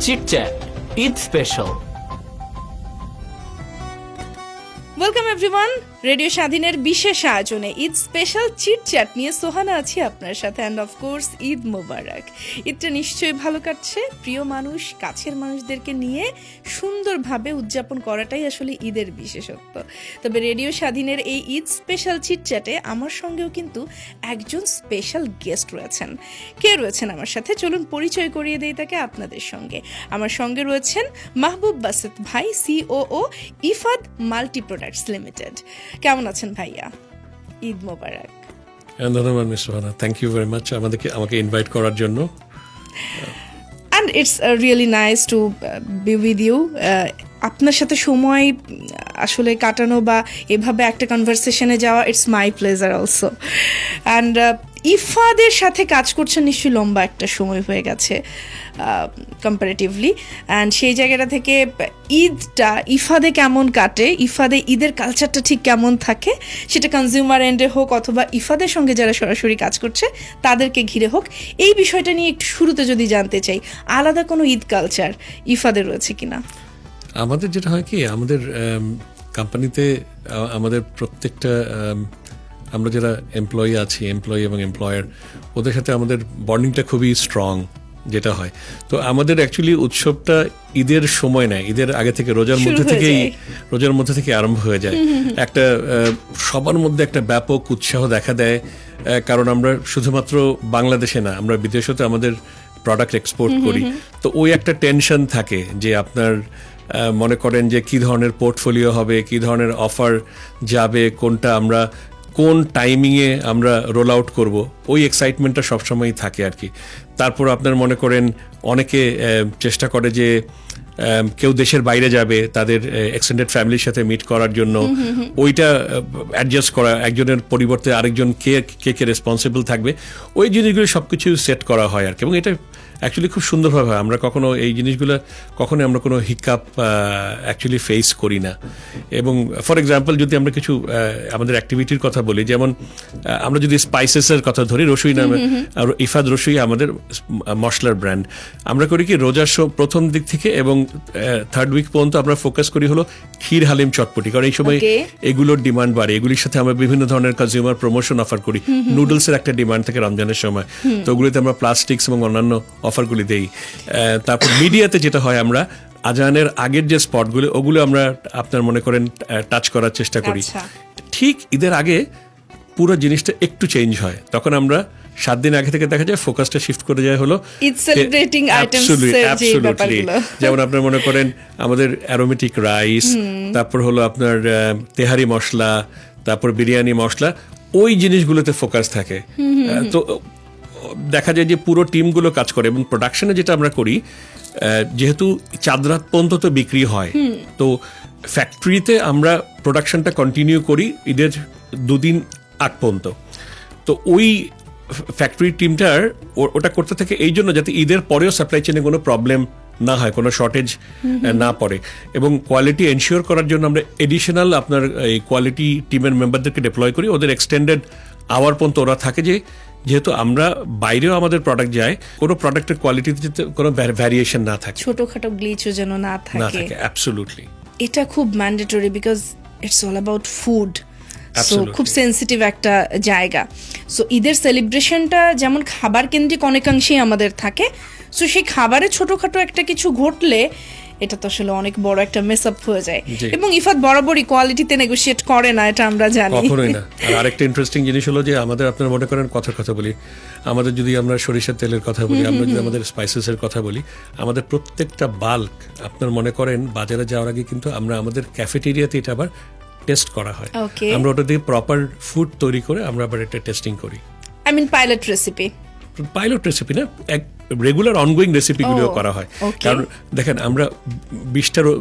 Chit-chat Eid special. Welcome everyone, radio স্বাধীনের বিশেষ আয়োজনে ঈদ স্পেশাল চিটচ্যাট নিয়ে সোহানা আছি আপনার সাথে। অ্যান্ড অফকোর্স ঈদ মোবারক। ঈদটা নিশ্চয়ই ভালো কাটছে, প্রিয় মানুষ, কাছের মানুষদেরকে নিয়ে সুন্দরভাবে উদযাপন করাটাই আসলে ঈদের বিশেষত্ব। তবে রেডিও স্বাধীনের এই ঈদ স্পেশাল চিটচ্যাটে আমার সঙ্গেও কিন্তু একজন স্পেশাল গেস্ট রয়েছেন। কে রয়েছেন আমার সাথে, চলুন পরিচয় করিয়ে দেই তাকে আপনাদের সঙ্গে। আমার সঙ্গে রয়েছেন মাহবুব বাসেত ভাই, COO Ifad multi products limited. কেমন আছেন ভাইয়া? ঈদ মোবারক। ধন্যবাদ miss Sohana, thank you very much আমাকে ইনভাইট করার জন্য। And it's really nice to be with you. আপনার সাথে সময় আসলে কাটানো বা এভাবে একটা কনভারসেশনে যাওয়া, it's my pleasure also. And ইফাদের সাথে কাজ করছেন নিশ্চয়ই লম্বা একটা সময় হয়ে গেছে কম্পারেটিভলি। অ্যান্ড সেই জায়গাটা থেকে ঈদটা ইফাদে কেমন কাটে, ইফাদে ঈদের কালচারটা ঠিক কেমন থাকে, সেটা কনজিউমার এন্ডে হোক অথবা ইফাদের সঙ্গে যারা সরাসরি কাজ করছে তাদেরকে ঘিরে হোক, এই বিষয়টা নিয়ে একটু শুরুতে যদি জানতে চাই, আলাদা কোনো ঈদ কালচার ইফাদের রয়েছে কিনা? আমাদের যেটা হয় কি, আমাদের কোম্পানিতে আমাদের প্রত্যেকটা আমরা যারা এমপ্লয়ি আছি, এমপ্লয়ি এবং এমপ্লয়ার, ওদের সাথে আমাদের বন্ডিংটা খুবই স্ট্রং যেটা হয়। তো আমাদের অ্যাকচুয়ালি উৎসবটা ঈদের সময় নেয়, ঈদের আগে থেকে রোজার মধ্যে থেকে আরম্ভ হয়ে যায়। একটা সবার মধ্যে একটা ব্যাপক উৎসাহ দেখা দেয়, কারণ আমরা শুধুমাত্র বাংলাদেশে না, আমরা বিদেশেও আমাদের প্রোডাক্ট এক্সপোর্ট করি। তো ওই একটা টেনশন থাকে যে আপনার মনে করেন যে কী ধরনের পোর্টফোলিও হবে, কী ধরনের অফার যাবে, কোনটা আমরা কোন টাইমিংয়ে আমরা রোল আউট করবো, ওই এক্সাইটমেন্টটা সবসময়ই থাকে আর কি। তারপর আপনার মনে করেন অনেকে চেষ্টা করে যে কেউ দেশের বাইরে যাবে তাদের এক্সটেন্ডেড ফ্যামিলির সাথে মিট করার জন্য, ওইটা অ্যাডজাস্ট করা, একজনের পরিবর্তে আরেকজন কে রেসপন্সিবল থাকবে, ওই জিনিসগুলো সব কিছু সেট করা হয় আর কি। এবং এটা অ্যাকচুয়ালি খুব সুন্দরভাবে হয়। আমরা কখনো এই জিনিসগুলো কখনোই আমরা কোনো হিকআপ অ্যাকচুয়ালি ফেস করি না। এবং ফর এক্সাম্পল যদি আমরা কিছু আমাদের অ্যাক্টিভিটির কথা বলি, যেমন আমরা যদি স্পাইসেসের কথা ধরি, রসুই নামে ইফাদ রসুই আমাদের মশলার ব্র্যান্ড। আমরা করি কি, রোজার প্রথম দিক থেকে এবং থার্ড উইক পর্যন্ত আমরা ফোকাস করি হলো ক্ষীর হালিম চটপটি, কারণ এই সময় এগুলোর ডিমান্ড বাড়ে। এগুলির সাথে আমরা বিভিন্ন ধরনের কনজিউমার প্রমোশন অফার করি। নুডলসের একটা ডিমান্ড থাকে রমজানের সময়, তো ওগুলিতে আমরা প্লাস্টিক্স এবং অন্যান্য অফারগুলি দেই। তারপর মিডিয়াতে যেটা হয়, আমরা আজানের আগের যে স্পটগুলো, ওগুলো আমরা আপনার মনে করেন টাচ করার চেষ্টা করি। ঠিক ঈদের আগে পুরো জিনিসটা একটু চেঞ্জ হয়, তখন আমরা 7 দিন আগে থেকে দেখা যায় ফোকাসটা শিফট করে যায় হলো যেমন আপনার মনে করেন আমাদের অ্যারোমেটিক রাইস, তারপর হলো আপনার তেহারি মশলা, তারপর বিরিয়ানি মশলা, ওই জিনিসগুলোতে ফোকাস থাকে। তো দেখা যায় যে পুরো টিমগুলো কাজ করে। এবং প্রোডাকশনে যেটা আমরা করি, যেহেতু চাঁদ রাত পর্যন্ত তো বিক্রি হয়, তো ফ্যাক্টরিতে আমরা প্রোডাকশনটা কন্টিনিউ করি ঈদের 2 দিন আগ পর্যন্ত। তো ওই ফ্যাক্টরি টিমটার ওটা করতে থাকে এই জন্য যাতে ঈদের পরেও সাপ্লাই চেনে কোনো প্রবলেম না হয়, কোনো শর্টেজ না পড়ে। এবং কোয়ালিটি এনশিওর করার জন্য আমরা এডিশনাল আপনার এই কোয়ালিটি টিমের মেম্বারদেরকে ডিপ্লয় করি। ওদের এক্সটেন্ডেড আওয়ার পর্যন্ত ওরা থাকে, যেহেতু আমরা বাইরেও আমাদের প্রোডাক্ট যায়, কোনো প্রোডাক্টের কোয়ালিটিতে যাতে কোনো ভ্যারিয়েশন না থাকে, ছোটখাটো গ্লিচও যেন না থাকে। অ্যাবসলিউটলি, এটা খুব mandatory because it's all about food. So খুব সেন্সিটিভ একটা জায়গা। সো ঈদের সেলিব্রেশনটা যেমন খাবার কেন্দ্রিক অনেকাংশেই আমাদের থাকে, সো সেই খাবারে ছোটখাটো একটা কিছু ঘটলে এটা তো আসলে অনেক বড় একটা মেস আপ হয়ে যায়। এবং ইফাত বরাবরই কোয়ালিটিতে নেগোশিয়েট করে না, এটা আমরা জানি। কখনোই না। আর আরেকটা ইন্টারেস্টিং জিনিস হলো যে আমাদের, আপনার মনে করেন কথা বলি, আমাদের যদি আমরা সরিষার তেলের কথা বলি, আমরা যদি আমাদের স্পাইসেসের কথা বলি, আমাদের প্রত্যেকটা বাল্ক আপনার মনে করেন বাজারে যাওয়ার আগে কিন্তু আমরা আমাদের ক্যাফেটেরিয়াতে এটা আবার টেস্ট করা হয়। আমরা ওটা দিয়ে প্রপার ফুড তৈরি করে আমরা আবার এটা টেস্টিং করি। আই মিন পাইলট রেসিপি না, এক রেগুলার অনগোয়িং রেসিপিগুলো করা হয়। কারণ দেখেন, আমরা 20টারও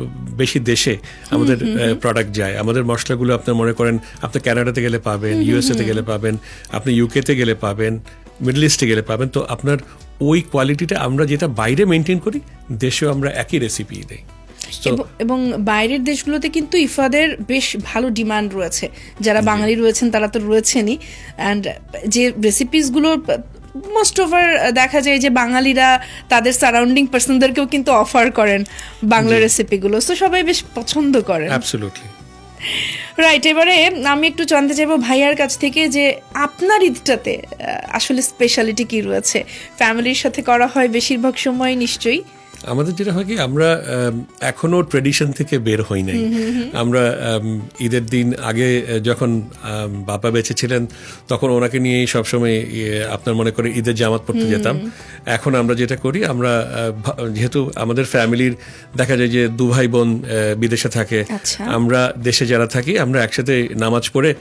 বেশি দেশে আমাদের প্রোডাক্ট যায়। আমাদের মশলাগুলো আপনার মনে করেন আপনি কানাডাতে গেলে পাবেন, ইউএসএতে গেলে পাবেন, আপনি ইউকেতে গেলে পাবেন, মিডল ইস্টে গেলে পাবেন। তো আপনার ওই কোয়ালিটিটা আমরা যেটা বাইরে মেনটেন করি, দেশেও আমরা একই রেসিপি দেই। এবং বাইরের দেশগুলোতে কিন্তু ইফাদের বেশ ভালো ডিমান্ড রয়েছে। যারা বাঙালি রয়েছেন তারা তো রয়েছেনই, অ্যান্ড যে রেসিপিসগুলো মোস্ট ওভার দেখা যায় যে বাঙালিরা তাদের সারাউন্ডিং পার্সনদেরকেও কিন্তু অফার করেন বাংলা রেসিপিগুলো, তো সবাই বেশ পছন্দ করেন। অ্যাবসলিউটলি। রাইট, এবারে আমি একটু জানতে চাইবো ভাইয়ার কাছ থেকে যে আপনার ঈদটাতে আসলে স্পেশালিটি কি রয়েছে? ফ্যামিলির সাথে করা হয় বেশিরভাগ সময় নিশ্চয়ই। আমাদের যেটা হয় কি, আমরা এখনো ট্রেডিশন থেকে বের হই নাই। আমরা ঈদের দিন আগে যখন বাবা বেঁচে ছিলেন তখন ওনাকে নিয়েই সবসময় আপনার মনে করে ঈদের জামাত পড়তে যেতাম। এখন আমরা যেটা করি, আমরা যেহেতু আমাদের ফ্যামিলির দেখা যায় যে 2 ভাই বোন বিদেশে থাকে, আমরা দেশে যারা থাকি আমরা একসাথে নামাজ পড়ে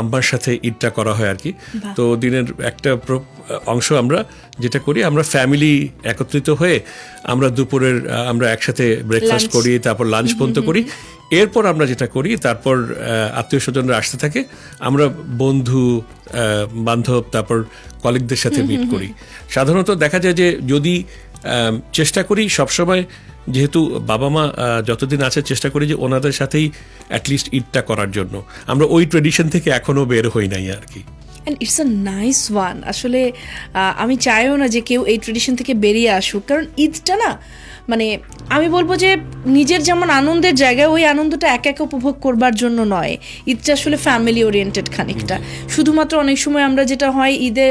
আম্মার সাথে ঈদটা করা হয় আর কি। তো দিনের একটা অংশ আমরা যেটা করি, আমরা ফ্যামিলি একত্রিত হয়ে আমরা দুপুরের আমরা একসাথে ব্রেকফাস্ট করি, তারপর লাঞ্চ পর্যন্ত করি। এরপর আমরা যেটা করি, তারপর আত্মীয় স্বজনরা আসতে থাকে, আমরা বন্ধু বান্ধব তারপর কলিগদের সাথে মিট করি। সাধারণত দেখা যায় যে যদি চেষ্টা করি সবসময়, যেহেতু বাবা মা যতদিন আছে চেষ্টা করি যে ওনাদের সাথেই অ্যাটলিস্ট ঈদটা করার জন্য। আমরা ওই ট্রেডিশন থেকে এখনো বের হই নাই আর কি। And it's a nice one. আসলে আমি চাইও না যে কেউ এই ট্রেডিশন থেকে বেরিয়ে আসুক, কারণ ঈদটা না মানে আমি বলবো যে নিজের যেমন আনন্দের জায়গায়, ওই আনন্দটা একা একা উপভোগ করবার জন্য নয়। ঈদটা আসলে ফ্যামিলি ওরিয়েন্টেড খানিকটা। শুধুমাত্র অনেক সময় আমরা যেটা হয় ঈদে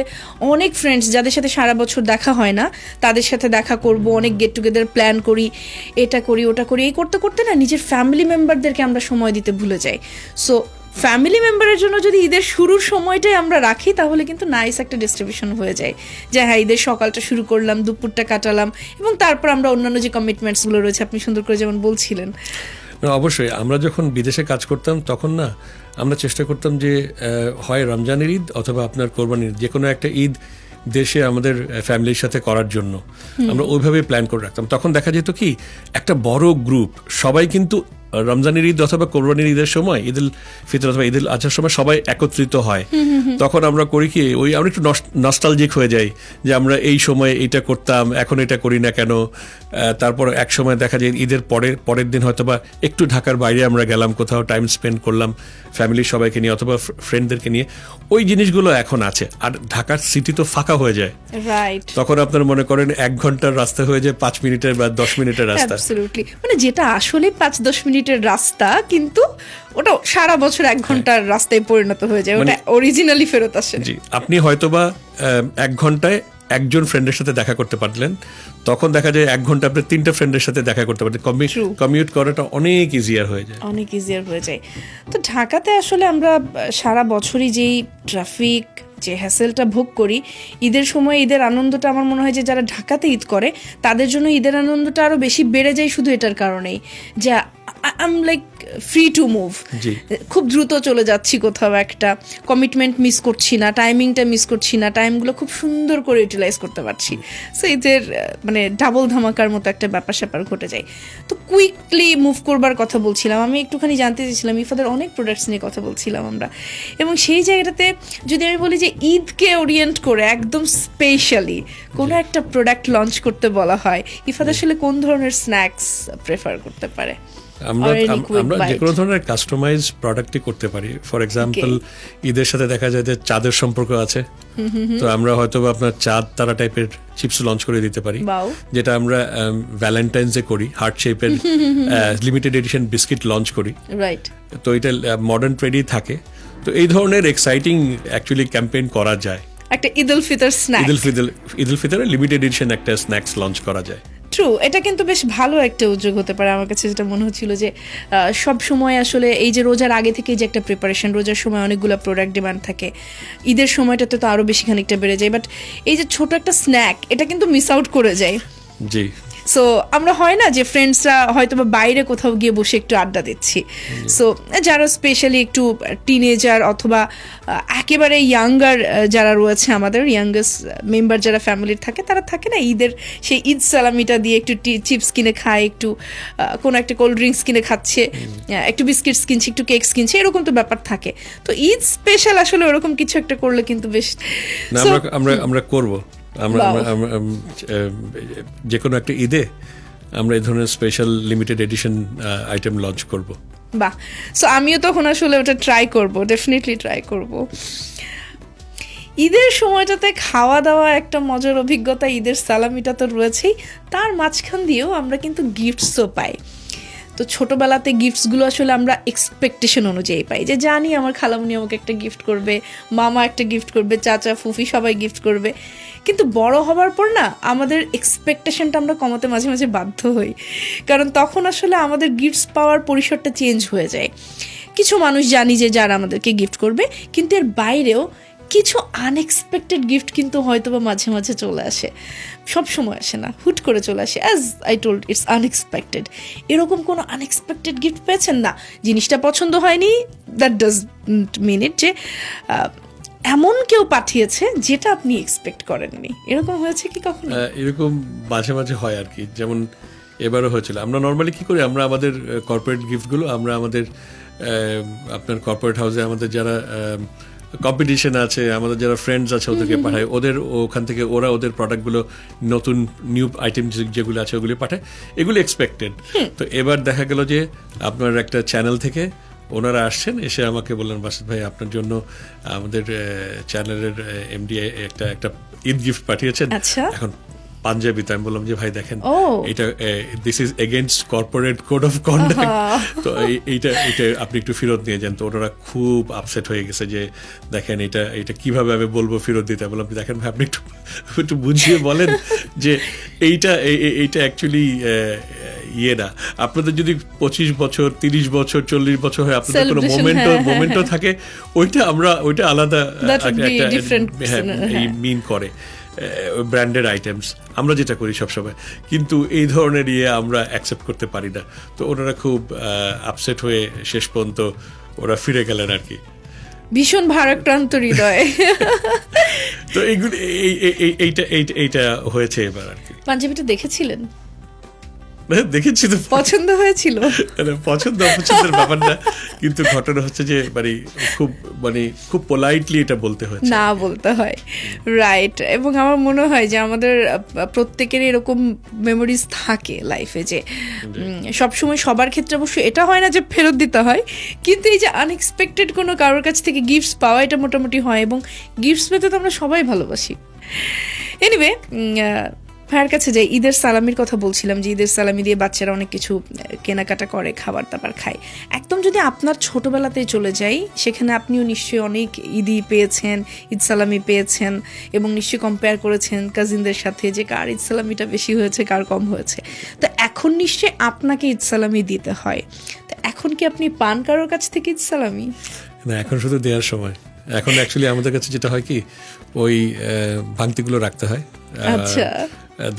অনেক ফ্রেন্ডস যাদের সাথে সারা বছর দেখা হয় না তাদের সাথে দেখা করব, অনেক গেট টুগেদার প্ল্যান করি, এটা করি ওটা করি, এই করতে করতে না নিজের ফ্যামিলি মেম্বারদেরকে আমরা সময় দিতে ভুলে যাই। সো ফ্যামিলি মেম্বারের জন্য যদি ঈদের শুরুর সময়টাই আমরা রাখি তাহলে কিন্তু নাইস একটা ডিস্ট্রিবিউশন হয়ে যায়, যে হ্যাঁ ঈদের সকালটা শুরু করলাম, দুপুরটা কাটালাম, এবং তারপর আমরা অন্যান্য যে কমিটমেন্টসগুলো রয়েছে আপনি সুন্দর করে যেমন বলছিলেন। অবশ্যই আমরা যখন বিদেশে কাজ করতাম তখন না আমরা চেষ্টা করতাম যে হয় রমজানের ঈদ অথবা আপনার কোরবানির ঈদ, যে কোনো একটা ঈদ দেশে আমাদের ফ্যামিলির সাথে করার জন্য আমরা ওইভাবে প্ল্যান করে রাখতাম। তখন দেখা যেত কি একটা বড় গ্রুপ সবাই কিন্তু রমজানের ঈদ অথবা কোরবানির ঈদের সময়, ঈদুল ফিতর অথবা ঈদুল আজহার সময় সবাই একত্রিত হয়। তখন আমরা করি কি, ওই আমরা একটু নস্টালজিক হয়ে যাই যে আমরা এই সময় এইটা করতাম, এখন এটা করি না কেন। তারপর এক সময় দেখা যায় ঈদের পরের দিন হয়তোবা একটু ঢাকার বাইরে আমরা গেলাম, কোথাও টাইম স্পেন্ড করলাম ফ্যামিলির সবাইকে নিয়ে অথবা ফ্রেন্ডদেরকে নিয়ে। ওই জিনিসগুলো এখন আছে। আর ঢাকার সিটি তো ফাঁকা হয়ে যায়, রাইট। তখন আপনার মনে করেন 1 ঘন্টার রাস্তা হয়ে যায় 5 মিনিটের বা 10 মিনিটের রাস্তা। অ্যাবসলিউটলি, মানে যেটা আসলে 5-10 মিনিটের রাস্তা কিন্তু ওটা সারা বছর 1 ঘন্টার রাস্তায় পরিণত হয়ে যায়, ওটা অরিজিনালি ফেরত আসে। জি, আপনি হয়তোবা 1 ঘন্টায় একজন ফ্রেন্ডের সাথে দেখা করতে পারলেন, তখন দেখা যায় 1 ঘন্টা আপনি 3টা ফ্রেন্ডের সাথে দেখা করতে পারলেন। কমিউট করাটা অনেক ইজিয়ার হয়ে যায়, অনেক ইজিয়ার হয়ে যায়। তো ঢাকাতে আসলে আমরা সারা বছরই যেই ট্রাফিক, যে হ্যাসেলটা ভোগ করি, ঈদের সময় ঈদের আনন্দটা আমার মনে হয় যে যারা ঢাকাতে ঈদ করে তাদের জন্য ঈদের আনন্দটা আরো বেশি বেড়ে যায় শুধু এটার কারণেই যে I am like free to move, খুব দ্রুত চলে যাচ্ছি কোথাও একটা, কমিটমেন্ট মিস করছি না, টাইমিংটা মিস করছি না, টাইমগুলো খুব সুন্দর করে ইউটিলাইজ করতে পারছি। সো ঈদের মানে ডাবল ধামাকার মতো একটা ব্যাপার স্যাপার ঘটে যায়। তো কুইকলি মুভ করবার কথা বলছিলাম, আমি একটুখানি জানতে চাইছিলাম ইফাদের অনেক প্রোডাক্টস নিয়ে কথা বলছিলাম আমরা, এবং সেই জায়গাটাতে যদি আমি বলি যে ঈদকে ওরিয়েন্ট করে একদম স্পেশালি কোনো একটা প্রোডাক্ট লঞ্চ করতে বলা হয়, ইফাদ আসলে কোন ধরনের স্ন্যাক্স প্রেফার করতে পারে? আমরা যে কোনো ধরনের কাস্টমাইজ প্রোডাক্টই করতে পারি। ফর এক্সাম্পল ঈদের সাথে দেখা যায় যে চাঁদের সম্পর্ক আছে, তো আমরা হয়তো আপনার চাঁদ তারা টাইপের চিপস লঞ্চ করে দিতে পারি, যেটা আমরা ভ্যালেন্টাইন্স ডে করি, হার্ট শেপের লিমিটেড এডিশন বিস্কিট লঞ্চ করি। রাইট, তো এটা মডার্ন ট্রেডই থাকে। তো এই ধরনের এক্সাইটিং অ্যাকচুয়ালি ক্যাম্পেইন করা যায়। একটা ঈদুল ফিতর স্ন্যাক, ঈদুল ফিতরের লিমিটেড এডিশন একটা স্ন্যাক্স লঞ্চ করা যায়। ট্রু, এটা কিন্তু বেশ ভালো একটা উদ্যোগ হতে পারে। আমার কাছে যেটা মনে হচ্ছিল যে সব সময় আসলে এই যে রোজার আগে থেকে যে একটা প্রিপারেশন, রোজার সময় অনেকগুলো প্রোডাক্ট ডিমান্ড থাকে, ঈদের সময়টাতে তো আরো বেশি খানিকটা বেড়ে যায়, বাট এই যে ছোট একটা স্ন্যাক এটা কিন্তু মিস আউট করে যায়। জি, সো আমরা হয় না যে ফ্রেন্ডসরা হয়তো বা বাইরে কোথাও গিয়ে বসে একটু আড্ডা দিচ্ছি, সো যারা স্পেশালি একটু টিনেজার অথবা একেবারে ইয়াঙ্গার যারা রয়েছে, আমাদের ইয়াঙ্গেস্ট মেম্বার যারা ফ্যামিলির থাকে, তারা থাকে না ঈদের সেই ঈদ সালামিটা দিয়ে একটু চিপস কিনে খায়, একটু কোনো একটা কোল্ড ড্রিঙ্কস কিনে খাচ্ছে, একটু বিস্কিটস কিনছে, একটু কেকস কিনছে, এরকম তো ব্যাপার থাকে। তো ঈদ স্পেশাল আসলে ওরকম কিছু একটা করলে কিন্তু বেশ আমরা করবো। আমরা যে কোনো একটা ঈদে আমরা এই ধরনের special limited edition item launch করব। বাহ, সো আমিও তখন আসলে ওটা ট্রাই করব, ডেফিনেটলি ট্রাই করব। ঈদের সময়টাতে খাওয়া দাওয়া একটা মজার অভিজ্ঞতা, ঈদের সালামিটা তো রয়েছেই, তার মাঝখান দিয়েও আমরা কিন্তু গিফটসও পাই। তো ছোটোবেলাতে গিফটসগুলো আসলে আমরা এক্সপেকটেশন অনুযায়ী পাই, যে জানি আমার খালামুনি আমাকে একটা গিফট করবে, মামা একটা গিফট করবে, চাচা ফুফি সবাই গিফট করবে। কিন্তু বড় হবার পর না আমাদের এক্সপেকটেশনটা আমরা কমাতে মাঝে মাঝে বাধ্য হই, কারণ তখন আসলে আমাদের গিফটস পাওয়ার পরিসরটা চেঞ্জ হয়ে যায়। কিছু মানুষ জানি যে যারা আমাদেরকে গিফট করবে, কিন্তু এর বাইরেও কিছু আনএক্সপেক্টেড গিফট কিন্তু হয়তো বা মাঝে মাঝে চলে আসে, সব সময় আসে না, হুট করে চলে আসে। As I told, it's unexpected. এরকম কোনো আনএক্সপেক্টেড গিফট পেয়েছেন না, জিনিসটা পছন্দ হয়নি, দ্যাট ডাজ মিন ইট যে এমন কেউ পাঠিয়েছে যেটা আপনি এক্সপেক্ট করেননি, এরকম হয়েছে কি কখনো? এরকম মাঝে মাঝে হয় আর কি, যেমন এবারও হয়েছিল। আমরা নর্মালি কি করি, আমরা আমাদের কর্পোরেট গিফটগুলো আমরা আমাদের আপনার কর্পোরেট হাউসে আমাদের যারা কম্পিটিশন আছে, আমাদের যারা ফ্রেন্ডস আছে ওদেরকে পাঠায়, ওদের ওখান থেকে ওরা ওদের প্রোডাক্টগুলো নতুন নিউ আইটেম যেগুলো আছে ওগুলি পাঠায়, এগুলো এক্সপেক্টেড। তো এবার দেখা গেল যে আপনার একটা চ্যানেল থেকে ওনারা আসছেন, এসে আমাকে বললেন, বাসিত ভাই আপনার জন্য আমাদের চ্যানেলের এমডি একটা ঈদ গিফট পাঠিয়েছেন। আচ্ছা। এখন পাঞ্জাবি। তো আমি বললাম যে ভাই দেখেন, এটা this is against corporate code of conduct, তো এইটা আপনি একটু ফেরত নিয়ে যান। তো ওনারা খুব আপসেট হয়ে গেছে যে দেখেন এটা কিভাবে আমি বলবো ফেরত দিতে। বললাম দেখেন ভাই আপনি একটু বুঝিয়ে বলেন যে এইটা অ্যাকচুয়ালি ইয়ে না, আপনাদের যদি 25 বছর 30 বছর 40 বছর হয়, আপনাদের কোনো মোমেন্টও থাকে, ওইটা আলাদা মিন করে ব্র্যান্ডেড আইটেমস, আমরা যেটা করি সবসময়। কিন্তু এই ধরনের আমরা অ্যাকসেপ্ট করতে পারি না। তো ওনারা খুব আপসেট হয়ে শেষ পর্যন্ত ওরা ফিরে গেলেন আর কি, ভীষণ ভারাক্রান্ত হৃদয়। তো এইগুলো এইটা হয়েছে এবার আর কি। পাঞ্জাবিটা দেখেছিলেন? দেখেছি তো, পছন্দ হয়েছিল? পছন্দ অপছন্দের ব্যাপার না, কিন্তু ঘটনা হচ্ছে যে খুব পোলাইটলি এটা বলতে হয়, না বলতে হয়, রাইট। এবং আমার মনে হয় যে আমাদের প্রত্যেকেরই এরকম মেমোরিজ থাকে লাইফে, যে সবসময় সবার ক্ষেত্রে অবশ্য এটা হয় না যে ফেরত দিতে হয়, কিন্তু এই যে আনএক্সপেক্টেড কোনো কারোর কাছ থেকে গিফটস পাওয়া, এটা মোটামুটি হয়। এবং গিফটস পেতে তো আমরা সবাই ভালোবাসি। এনিওয়ে, ভাইয়ের কাছে যাই। ঈদের সালামির কথা বলছিলাম, যে ঈদের সালামি দিয়ে বাচ্চারা অনেক কিছু কেনাকাটা করে, খাবার দাবার খায়। একদম যদি আপনার ছোটবেলাতেই চলে যাই, সেখানে আপনিও নিশ্চয়ই অনেক ঈদই পেয়েছেন, ঈদ সালামি পেয়েছেন, এবং নিশ্চয়ই কম্পেয়ার করেছেন কাজিনদের সাথে যে কার ঈদ সালামিটা বেশি হয়েছে, কার কম হয়েছে। তো এখন নিশ্চয়ই আপনাকে ঈদ সালামি দিতে হয়, তো এখন কি আপনি পান কারোর কাছ থেকে ঈদ সালামি? না, এখন শুধু দেওয়ার সময়। এখন অ্যাকচুয়ালি আমাদের কাছে যেটা হয় কি, ওই ভাঙতিগুলো রাখতে হয়। আচ্ছা।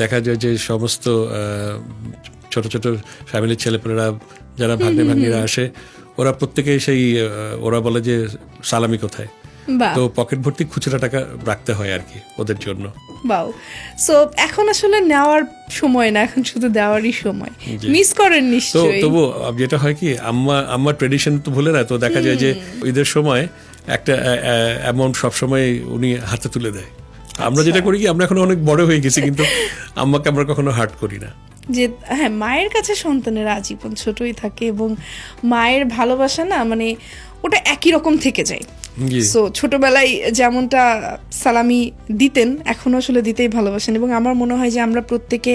দেখা যায় যে সমস্ত ছোট ছোট ফ্যামিলির ছেলেপেলেরা যারা ভাগ্নিরা আসে, ওরা প্রত্যেকে ওরা বলে যে সালামি কোথায়, তো পকেট ভর্তি খুচরা টাকা রাখতে হয় আর কি ওদের জন্য। বাও। সো এখন আসলে নেওয়ার সময় না, এখন শুধু দেওয়ারই সময়। মিস করেন নিশ্চয়ই? তবু যেটা হয় কি, আম্মা ট্রেডিশন তো ভুলে না, তো দেখা যায় যে ঈদের সময় একটা অ্যামাউন্ট সবসময় উনি হাতে তুলে দেয়। আমরা যেটা করি কি, আমরা এখন অনেক বড় হয়ে গেছি, কিন্তু আম্মাকে আমরা কখনো হার্ট করি না। যে হ্যাঁ, মায়ের কাছে সন্তানেরা আজীবন ছোটই থাকে, এবং মায়ের ভালোবাসা না ওটা একই রকম থেকে যায়। সো ছোটবেলায় যেমনটা সালামি দিতেন, এখনো আসলে দিতেই ভালোবাসেন। এবং আমার মনে হয় যে আমরা প্রত্যেকে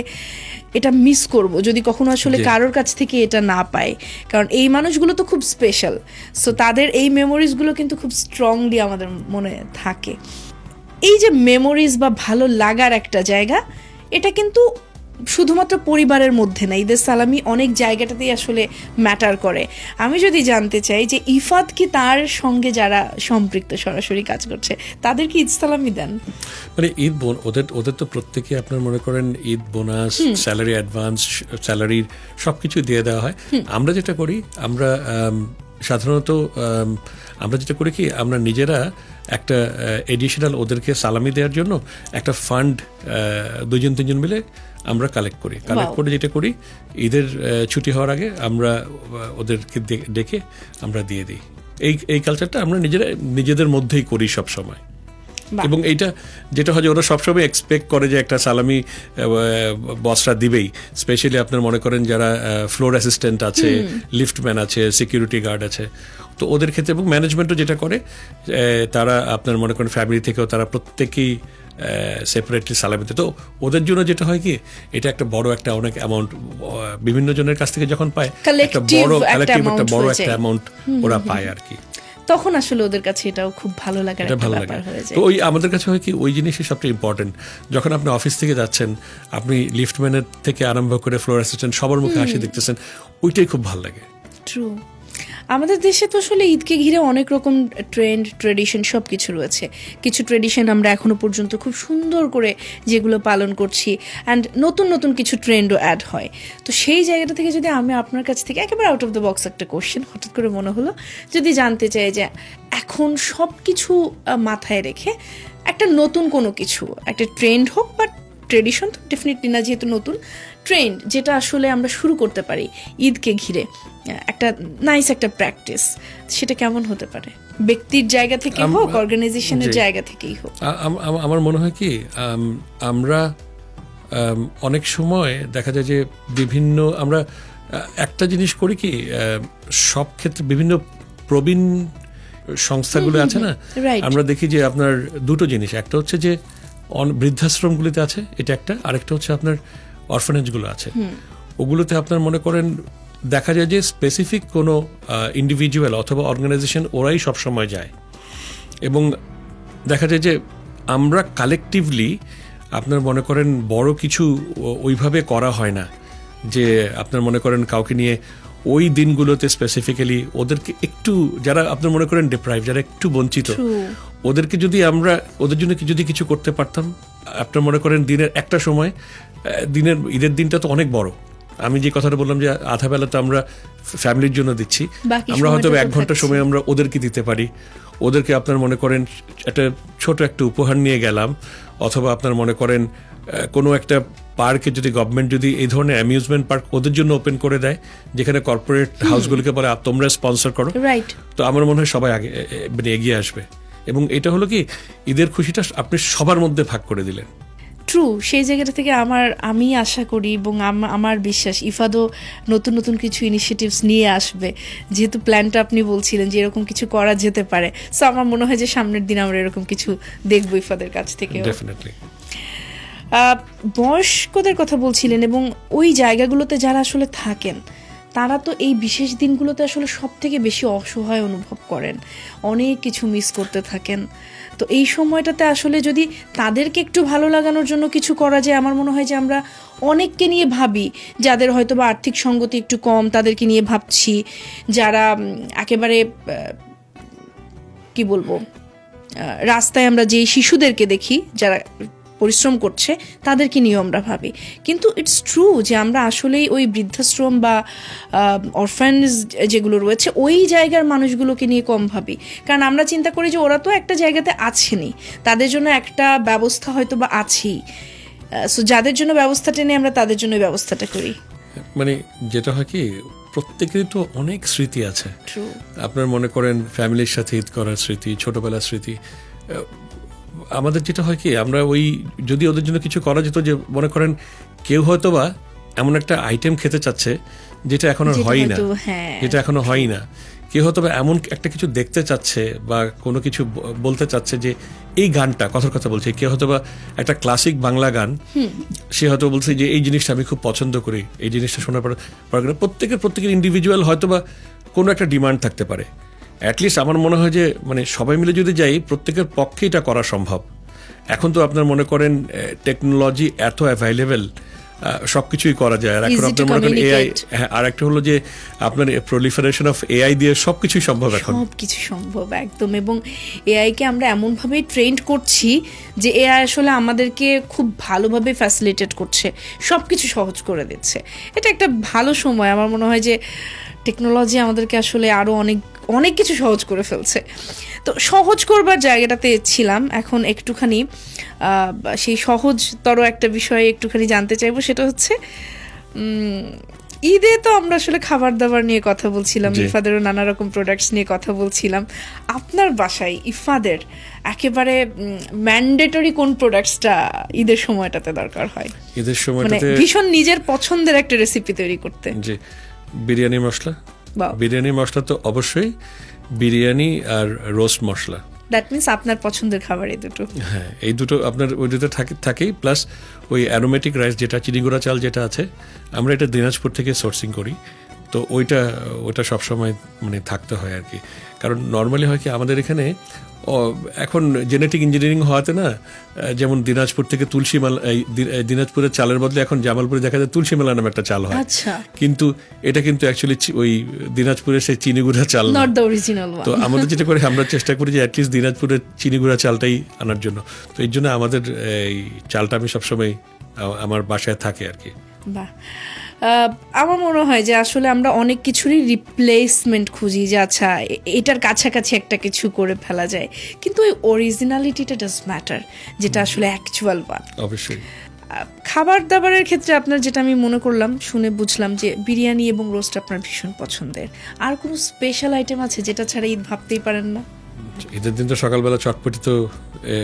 এটা মিস করব যদি কখনো আসলে কারোর কাছ থেকে এটা না পাই, কারণ এই মানুষগুলো তো খুব স্পেশাল। সো তাদের এই মেমোরিজগুলো কিন্তু খুব স্ট্রংলি আমাদের মনে থাকে। এই যে মেমোরিজ বা ভালো লাগার একটা জায়গা, এটা কিন্তু শুধুমাত্র পরিবারের মধ্যে না, ঈদের সালামি অনেক জায়গাটাতেই আসলে ম্যাটার করে। আমি যদি জানতে চাই যে ইফাত কি তার সঙ্গে যারা সম্পৃক্ত সরাসরি কাজ করছে, তাদের কি ঈদ সালামি দেন? ঈদ ওদের তো প্রত্যেকে আপনার মনে করেন ঈদ বোনাস, স্যালারি অ্যাডভান্স, স্যালারির সবকিছু দিয়ে দেওয়া হয়। আমরা যেটা করি, আমরা সাধারণত আমরা যেটা করি কি, আমরা নিজেরা একটা এডিশনাল ওদেরকে সালামি দেওয়ার জন্য একটা ফান্ড 2-3 জন মিলে আমরা কালেক্ট করে যেটা করি, ঈদের ছুটি হওয়ার আগে আমরা ওদেরকে ডেকে আমরা দিয়ে দিই। এই কালচারটা আমরা নিজেদের মধ্যেই করি সব সময়। বাহ। এবং এইটা যেটা হয় যে ওরা সবসময় এক্সপেক্ট করে যে একটা সালামি বসরা দিবেই, স্পেশালি আপনার মনে করেন যারা ফ্লোর অ্যাসিস্ট্যান্ট আছে, লিফটম্যান আছে, সিকিউরিটি গার্ড আছে, তো ওদের ক্ষেত্রে এবং ম্যানেজমেন্টও যেটা করে তারা আপনার মনে করেন ফ্যামিলি থেকেও তারা প্রত্যেকেই সেপারেটলি সালামি দেয়। তো ওদের জন্য যেটা হয় কি, এটা একটা বড় একটা অনেক অ্যামাউন্ট বিভিন্ন জনের কাছ থেকে যখন পায়, একটা Collective বড় একটা কালেক্টিভ একটা amount বড় হয়ে একটা যায়। অ্যামাউন্ট ওরা পায় আর কি। তখন আসলে ওদের কাছে এটাও খুব ভালো লাগার এটা একটা ভালো লাগে। ব্যাপার হয়ে যায়। তো ওই আমাদের কাছে হয় কি, ওই জিনিসই সবচেয়ে ইম্পর্টেন্ট। যখন আপনি অফিস থেকে যাচ্ছেন, আপনি লিফটম্যানের থেকে আরম্ভ করে ফ্লোর অ্যাসিস্ট্যান্ট সবার মুখে হাসি দেখতেছেন, ওইটাই খুব ভালো লাগে। ট্রু। আমাদের দেশে তো আসলে ঈদকে ঘিরে অনেক রকম ট্রেন্ড, ট্রেডিশন সব কিছু রয়েছে। কিছু ট্রেডিশন আমরা এখনো পর্যন্ত খুব সুন্দর করে যেগুলো পালন করছি, অ্যান্ড নতুন নতুন কিছু ট্রেন্ডও অ্যাড হয়। তো সেই জায়গাটা থেকে যদি আমি আপনার কাছ থেকে একেবারে আউট অফ দ্য বক্স একটা কোশ্চেন হঠাৎ করে মনে হলো, যদি জানতে চাই যে এখন সব কিছু মাথায় রেখে একটা নতুন কোনো কিছু, একটা ট্রেন্ড হোক বা ট্রেডিশন তো ডেফিনেটলি না, যেহেতু নতুন ট্রেন্ড, যেটা আসলে আমরা শুরু করতে পারি ঈদকে ঘিরে, একটা নাইস একটা প্র্যাকটিস, সেটা কেমন হতে পারে? ব্যক্তির জায়গা থেকে হোক, অর্গানাইজেশনের জায়গা থেকেই হোক। আমার মনে হয় কি, আমরা অনেক সময় দেখা যায় যে বিভিন্ন আমরা একটা জিনিস করি কি, সব ক্ষেত্রে বিভিন্ন প্রবীণ সংস্থাগুলো আছে না, right. আমরা দেখি যে আপনার দুটো জিনিস, একটা হচ্ছে যে বৃদ্ধাশ্রমগুলিতে আছে, এটা একটা, আরেকটা হচ্ছে আপনার অরফানেজগুলো আছে, ওগুলোতে আপনার মনে করেন দেখা যায় যে স্পেসিফিক কোনো ইন্ডিভিজুয়াল অথবা অর্গানাইজেশন ওরাই সবসময় যায়, এবং দেখা যায় যে আমরা কালেকটিভলি আপনার মনে করেন বড় কিছু ওইভাবে করা হয় না, যে আপনার মনে করেন কাউকে নিয়ে ওই দিনগুলোতে স্পেসিফিক্যালি ওদেরকে একটু, যারা আপনার মনে করেন ডিপ্রাইভ, যারা একটু বঞ্চিত, ওদেরকে যদি আমরা ওদের জন্য যদি কিছু করতে পারতাম, আপনার মনে করেন দিনের একটা সময়, দিনের ঈদের দিনটা তো অনেক বড়, আমি যে কথাটা বললাম যে আধা বেলা তো আমরা ফ্যামিলির জন্য দিচ্ছি, আমরা হয়তো 1 ঘন্টা সময় আমরা ওদেরকে দিতে পারি, ওদেরকে আপনার মনে করেন একটা ছোট একটা উপহার নিয়ে গেলাম, অথবা আপনার মনে করেন কোনো একটা পার্কে যদি গভর্নমেন্ট যদি এই ধরনের অ্যামিউজমেন্ট পার্ক ওদের জন্য ওপেন করে দেয়, যেখানে কর্পোরেট হাউসগুলোকে বলে তোমরা স্পন্সর করো, রাইট, তো আমার মনে হয় সবাই আগে মানে এগিয়ে আসবে, এবং এটা হলো কি ঈদের খুশিটা আপনি সবার মধ্যে ভাগ করে দিলেন। ট্রু। সেই জায়গাটা থেকে আমি আশা করি এবং আমার বিশ্বাস ইফাদও নতুন নতুন কিছু ইনিশিয়েটিভস নিয়ে আসবে, যেহেতু প্ল্যানটা আপনি বলছিলেন যে এরকম কিছু করা যেতে পারে। সো আমার মনে হয় যে সামনের দিন আমরা এরকম কিছু দেখবো ইফাদের কাছ থেকে। ডেফিনেটলি। বয়স্কদের কথা বলছিলেন, এবং ওই জায়গাগুলোতে যারা আসলে থাকেন, তারা তো এই বিশেষ দিনগুলোতে আসলে সব থেকে বেশি অসহায় অনুভব করেন, অনেক কিছু মিস করতে থাকেন। তো এই সময়টাতে আসলে যদি তাদেরকে একটু ভালো লাগানোর জন্য কিছু করা যায়, আমার মনে হয় যে আমরা অনেককে নিয়ে ভাবি, যাদের হয়তো বা আর্থিক সঙ্গতি একটু কম, তাদেরকে নিয়ে ভাবছি, যারা একেবারে কি বলবো, রাস্তায় আমরা যেই শিশুদেরকে দেখি যারা পরিশ্রম করছে, তাদেরকে নিয়েও আমরা ভাবি। কিন্তু ইটস ট্রু যে আমরা আসলেই ওই বৃদ্ধাশ্রম বা অরফ্যানেজ যেগুলো রয়েছে ওই জায়গার মানুষগুলোকে নিয়ে কম ভাবি, কারণ আমরা চিন্তা করি যে ওরা তো একটা জায়গাতে আছেনই, তাদের জন্য একটা ব্যবস্থা হয়তো বা আছেই। সো যাদের জন্য ব্যবস্থাটা নিয়ে আমরা তাদের জন্য ব্যবস্থাটা করি। মানে যেটা হয় কি, প্রত্যেকেরই তো অনেক স্মৃতি আছে। ট্রু। আপনার মনে করেন ফ্যামিলির সাথে ঈদ করার স্মৃতি, ছোটবেলার স্মৃতি। আমাদের যেটা হয় কি, আমরা ওই যদি ওদের জন্য কিছু করা যেত, যে মনে করেন কেউ হয়তো বা এমন একটা আইটেম খেতে চাচ্ছে যেটা এখনো হয় না, যেটা এখনো হয় না, কেউ হয়তো বা এমন একটা কিছু দেখতে চাচ্ছে বা কোনো কিছু বলতে চাচ্ছে, যে এই গানটা কথার কথা বলছে, কেউ হয়তো বা একটা ক্লাসিক বাংলা গান, সে হয়তো বলছে যে এই জিনিসটা আমি খুব পছন্দ করি, এই জিনিসটা শোনার পর প্রত্যেকের ইন্ডিভিজুয়াল হয়তো বা কোনো একটা ডিমান্ড থাকতে পারে। অ্যাটলিস্ট আমার মনে হয় যে মানে সবাই মিলে যদি যাই, প্রত্যেকের পক্ষে এটা করা সম্ভব। এখন তো আপনার মনে করেন টেকনোলজি এত অ্যাভেলেবেল, সবকিছুই করা যায়। আর এখন আপনার মনে করেন এআই, আর একটা হলো যে আপনার প্রলিফারেশন অফ এআই দিয়ে সবকিছুই সম্ভব, এখন সবকিছু সম্ভব একদম। এবং এআই কে আমরা এমনভাবে ট্রেন্ড করছি যে এআই আসলে আমাদেরকে খুব ভালোভাবে ফ্যাসিলিটেট করছে, সবকিছু সহজ করে দিচ্ছে। এটা একটা ভালো সময়। আমার মনে হয় যে টেকনোলজি আমাদেরকে আসলে আরো অনেক কিছু সহজ করে ফেলছে। তো সহজ করবার জায়গাটাতে ছিলাম, এখন একটুখানি সেই সহজতর একটা বিষয়ে একটুখানি জানতে চাইবো, সেটা হচ্ছে ঈদে তো আমরা আসলে খাবার দাবার নিয়ে কথা বলছিলাম, জি। ইফাদেরও নানা রকম প্রোডাক্টস নিয়ে কথা বলছিলাম। আপনার বাসায় ইফাদের একেবারে ম্যান্ডেটরি কোন প্রোডাক্টসটা ঈদের সময়টাতে দরকার হয়, ঈদের মানে সময়টাতে ভীষণ নিজের পছন্দের একটা রেসিপি তৈরি করতে? যে বিরিয়ানি মশলা, বা বিরিয়ানি মশলা তো অবশ্যই, বিরিয়ানি আর রোস্ট মশলা, দ্যাট মিনস আপনার পছন্দের খাবার এই দুটো। হ্যাঁ এই দুটো আপনার ওই দুটো থাকেই, প্লাস ওই অ্যারোমেটিক রাইস যেটা চিনিগুড়া চাল যেটা আছে, আমরা এটা দিনাজপুর থেকে সোর্সিং করি, তো ওটা সবসময় মানে থাকতে হয় আর কি। কারণ নর্মালি হয় কি আমাদের এখানে এখন জেনেটিক ইঞ্জিনিয়ারিং হওয়াতে না, যেমন দিনাজপুর থেকে তুলসী মালা, দিনাজপুরের চালের বদলে এখন জামালপুরে দেখা যায় তুলসী মালা নামে একটা চাল হয়, আচ্ছা, কিন্তু এটা কিন্তু অ্যাকচুয়ালি ওই দিনাজপুরের সেই চিনিগুড়া চাল না। Not the original one. তো আমাদের যেটা করে আমরা চেষ্টা করি যে অ্যাটলিস্ট দিনাজপুরের চিনিগুড়া চালটাই আনার জন্য, তো এই জন্য আমাদের এই চালটা আমি সবসময় আমার বাসায় থাকে আর কি। বাহ, আমার মনে হয় যে আসলে আমরা অনেক কিছুরই রিপ্লেসমেন্ট খুঁজি, যে আচ্ছা এটার কাছাকাছি একটা কিছু করে ফেলা যায়, কিন্তু ওই অরিজিনালিটিটা ডাজ ম্যাটার, যেটা আসলে অ্যাকচুয়াল ওয়ান। অবশ্যই খাবার দাবারের ক্ষেত্রে আপনার যেটা আমি মনে করলাম, শুনে বুঝলাম যে বিরিয়ানি এবং রোস্ট আপনার ভীষণ পছন্দের। আর কোনো স্পেশাল আইটেম আছে যেটা ছাড়া ঈদ ভাবতেই পারেন না? ঈদের দিন তো সকালবেলা চটপটি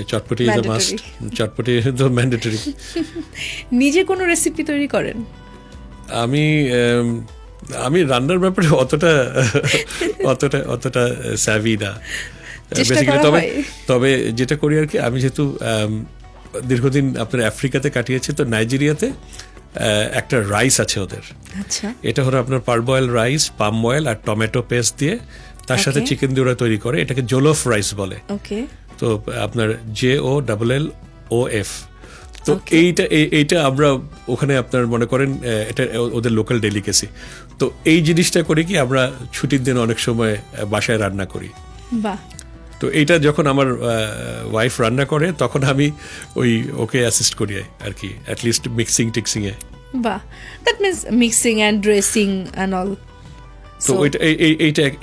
চটপটি মাস্ট, চটপটি তো ম্যান্ডেটরি। নিজে কোনো রেসিপি তৈরি করেন? আমি রান্নার ব্যাপারে অতটা স্যাভি না চেষ্টা বেসিক্যালি, করা হয়। তবে যেটা করি আর কি, আমি যেহেতু দীর্ঘদিন আপনার আফ্রিকাতে কাটিয়েছি, তো নাইজেরিয়াতে একটা রাইস আছে ওদের, আচ্ছা, এটা হলো আপনার পারবয়েল রাইস, পাম অয়েল আর টমেটো পেস্ট দিয়ে, তার সাথে Okay. চিকেন দিয়ে ওরা তৈরি করে, এটাকে জোলফ রাইস বলে। ওকে, তো আপনার JOLLOF, তো Okay. এইটা আমরা ওখানে আপনার মনে করেন এটা ওদের লোকাল ডেলিকেসি। তো এই জিনিসটা করে কি আমরা ছুটির দিন অনেক সময় বাসায় রান্না করি। বাহ, তো এইটা যখন আমার ওয়াইফ রান্না করে তখন আমি ওকে অ্যাসিস্ট করি আর কি, অ্যাটলিস্ট মিক্সিং টিক্সিংয়ে। বাহ, that means mixing and dressing and all. তো